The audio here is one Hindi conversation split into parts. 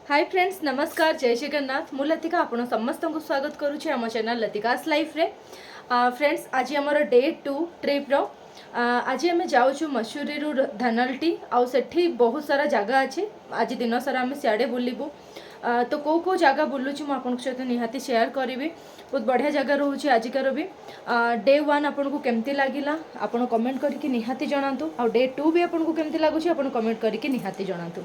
हाय फ्रेंड्स नमस्कार जय जगन्नाथ मु लतिका आपण समस्त को स्वागत करुच्ची आम चैनल लतिकास लाइफ रे फ्रेंड्स आज आमर डे 2 ट्रिप रो आज आम जाऊँ मसूरी रु धानल्टी आउ सेठी बहुत सारा जगह अच्छे आज दिन सारा आम सियाड़े बुलबू तो कौ कौ जगह बुलूची मुझे सहित निहाती शेयर करी बहुत बढ़िया जगह रोचे आजिकार भी डे 1 आपन को केमती लगिला आपन कमेंट करके निहाती जणातु आ डे 2 भी आपन को केमती लगुच आपन कमेंट करके निहाती जणातु।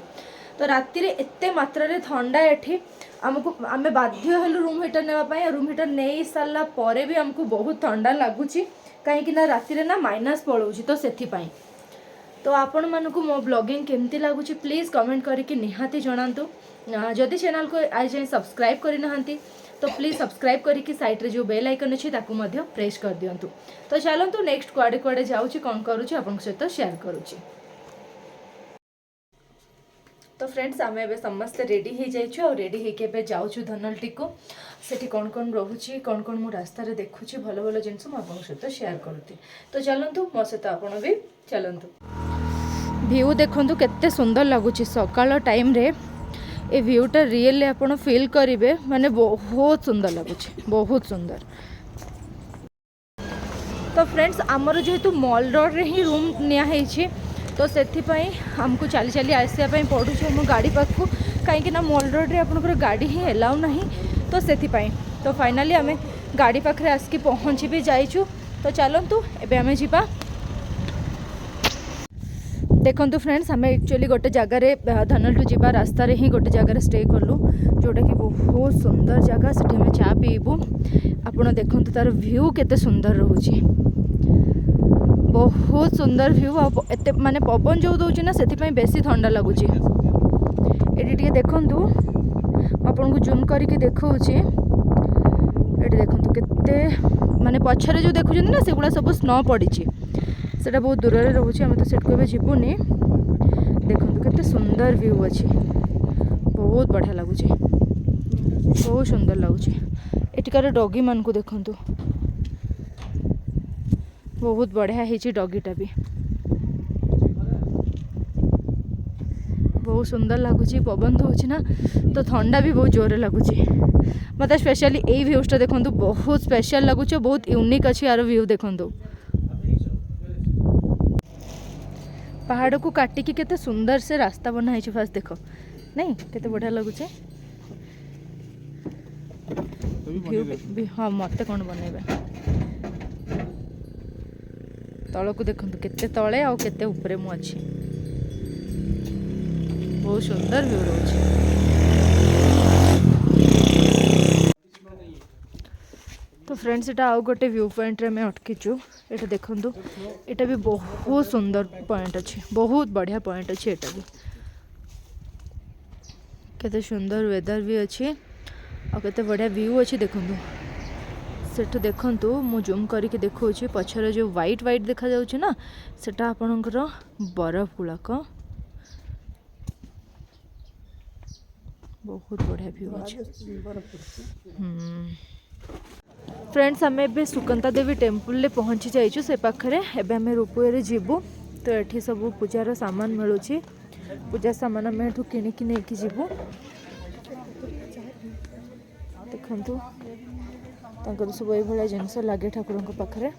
तो राति रे एते मात्रा रे ठंडा एठी आमको आम बाध्य हेलु रूम हीटर नेवाई रूम हीटर नहीं सारा पर भी आमको बहुत ठंडा लगुच कहीं ना राति रे ना माइनस पड़ोची तो से तो आपण मानकु मो ब्लॉगिंग केमती लगुच प्लीज कमेंट करके निहाती जणातु। जदि चैनल को आज जाए सब्सक्राइब करना तो प्लीज सब्सक्राइब करके साइड रे जो बेल आइकन अच्छी प्रेस कर दिंतु। तो चलतु नेक्स्ट कुआडे कुआडे जाऊँ कौन करुँच आप सहित शेयर करुँच। तो फ्रेंड्स आम ए समस्ते रेडी हो जाइए और रेडी होके जाऊँ धनल्टी को सेठी कौन कौन रोचे कौन कौन मु रास्तार देखुची भल भल जिन सहित शेयर करुँगी। तो चलतु मो सहित आप भी चलतु। व्यू देखु केते सुंदर लगुच सकाळ टाइम रे ए व्यूटा रियली आपण फील करेंगे माने बहुत सुंदर लगुच बहुत सुंदर। तो फ्रेंड्स आमर जेहेतु मॉल रोड रे ही रूम निया तो से आमको चली चली आसवाई पड़ू मो गाड़ी पाखु कहीं मॉल रोड रे आपनकर गाड़ी ही एलाउ नहीं तो से तो फाइनाली आम गाड़ी पाखे आसिक पहुँची भी जाइचु। तो चलतु एबे आमे जिबा। देखो फ्रेंड्स आम एक्चुअली गोटे जगार धनल्टू जावा रास्तार ही गोटे जगार स्टे कलु जोटा कि बहुत सुंदर जगह से आम चा पीबू आपड़ देखु तार व्यू केते सुंदर रोचे बहुत सुंदर व्यू आते माने पवन जो दूसरी ना से बेसी ठंडा लगुच ये देखु आपन को जूम करके देखा ये देखु केते माने पछरे जो देखुं ना सेगुड़ा सब स्नो पड़ी सेटा बहुत दूर में रोचे आम तो सेठू जीवनी देखो केते सुंदर व्यू अच्छे बहुत बढ़िया लगुच बहुत सुंदर लगुच एटिकार डॉगी मान को देखु बहुत बढ़िया है डॉगीटा भी बहुत सुंदर लगुच पवन दूसरी ना तो ठंडा भी बहुत जोर लगुच मत स्पेशली यही व्यूज़टा देखो बहुत स्पेशल लगुच बहुत यूनिक अच्छी यार व्यू देखो पहाड़ को काटिकी केते सुंदर से रास्ता बना है फास्ट देख नहीं केते बढ़िया लगुचे हाँ मत कौन बनइबे तल को देखु केते तले आ केते ऊपरे मु अच्छी बहुत सुंदर व्यू रोचे। तो फ्रेंड्स एटा आउ गोटे व्यू पॉइंट रे मैं अटकीचु एटा देखु एटा भी बहुत सुंदर पॉइंट अच्छे बहुत बढ़िया पॉइंट अच्छे एटा भी केते सुंदर वेदर भी अच्छे और केते बढ़िया व्यू अच्छे देखु सेठ देखु मु जूम करके देखौछि पछरे जो व्हाइट व्हाइट देखा जाउछि ना सेटा आपनकर बरफ गुड़ाक बहुत बढ़िया व्यू अच्छे। फ्रेंड्स आम ए सुकंता देवी टेम्पल पहुँची जाइचु से पाखरे एबे आम रोपवे जीवु तो ये सब पूजार सामान मिलूँ पूजा सामान आम एठू किणिकी नहीं जीवु देखु तांकर सब ये जिनस लगे ठाकुर पाखरे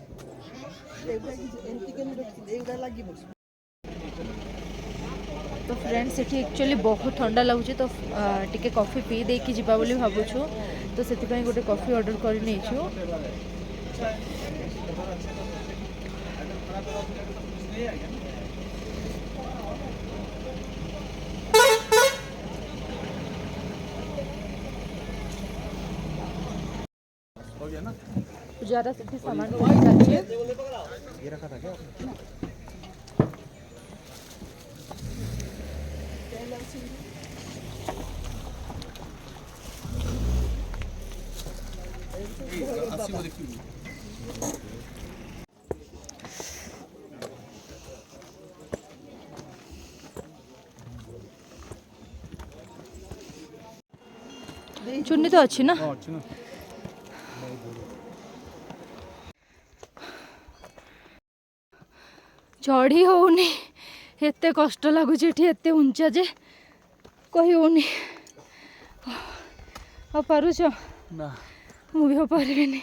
तो फ्रेंड्स ये एक्चुअली बहुत ठंडा लगुच तो टिके कॉफी पी देकी जीवा बोली भावुछु तो से गोटे कॉफी ऑर्डर कर नहीं ज़्यादा से सामान चाहिए चुन्नी तो अच्छी ना चढ़ी होनी एते कष्ट लगुच एते उंचा जे कही होनी ଆଉ ପାରୁଛ? ନା ମୁଁ ବି ପାରିବିନି।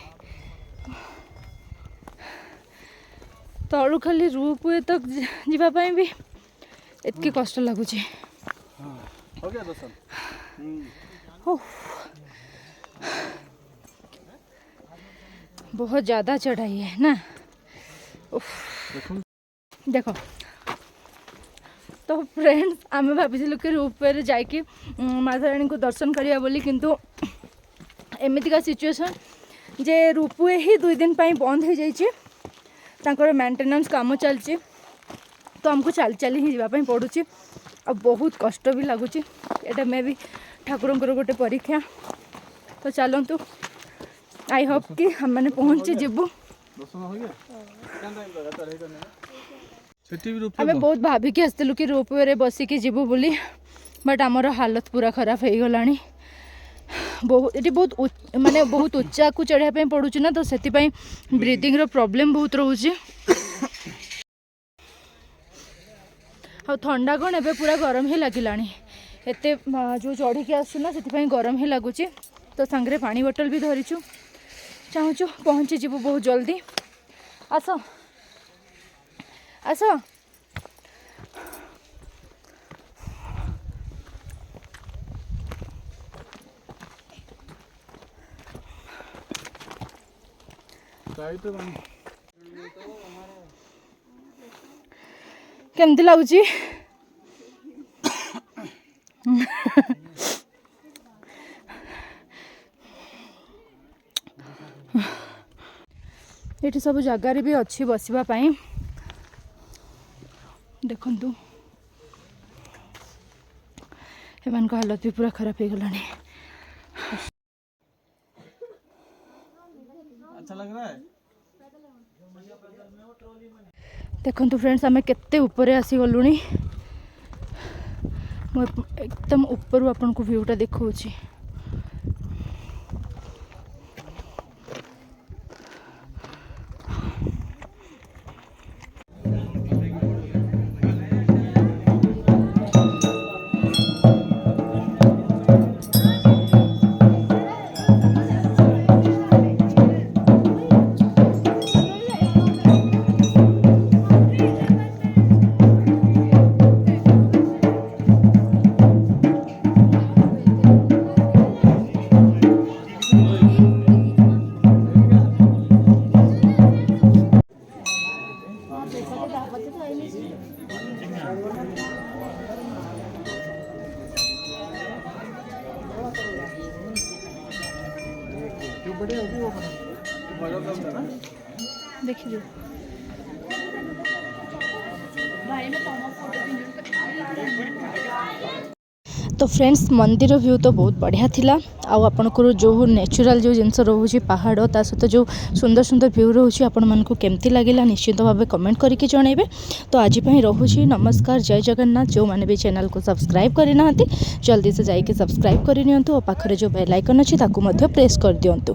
ତଳୁ ଖାଲି ରୁପ୍ ୱେ ତକ ଯିବା ପାଇଁ ବି ଏତିକି କଷ୍ଟ ଲାଗୁଛି। हो गया दर्शन। बहुत ज़्यादा चढ़ाई है ना। देखो तो फ्रेंड्स आम भाई कि रूपवे जाकि माता रानी को दर्शन करिया बोली, किंतु एमितिका सिचुएशन जे रूपवे ही 2 दिन बंद हो जाइए, मेंटेनेंस काम चलती, तो हमको चल चली ही जावाई पड़ुची। आ बहुत कष्ट भी लगुच। एटा मे भी ठाकुर गोटे परीक्षा। तो चलतु, आई होप कि हम मैंने पहुँची जीवु। आम बहुत भाविकी आसलु कि रोपवे बसिकी जीवु बोली, बट आमर हालत पूरा खराब हो गला। बहुत ये बहुत माने बहुत उच्चा को चढ़ाई पड़ू ना, तो से ब्रीदिंग रो प्रॉब्लम बहुत रोचे। आ ठंडा कौन ए पूरा गरम ही लगिला। एत जो चढ़ी के आसुना से गरम ही लगुच। तो सांगे पानी बोतल भी धरीचु, चाहूँ पहुँची जीवु बहुत जल्दी। आस आस केमती लगुच? ये सब जगार भी अच्छी बसवाई। देखु एमान हालत भी पूरा खराब हो गला। अच्छा लग रहा है। देखो फ्रेंड्स आम केते ऊपर आसीगलु। एकदम ऊपर आपन को व्यूटा देखा। देखिए तो फ्रेंड्स मंदिर व्यू तो बहुत बढ़िया थिला। आउ आपनकर जो नेचुरल जो जिनस रोचे पहाड़ ता सहित जो सुंदर सुंदर व्यू रोचे आपण मानक केमती लगिला निश्चित भाव कमेंट करके जनइबे। तो आज रोचे नमस्कार, जय जगन्नाथ। जो मैंने भी चैनल को सब्सक्राइब करना जल्दी से जाइए सब्सक्राइब करनी और पाखरे जो बेल आइकन अच्छी प्रेस कर दिंतु।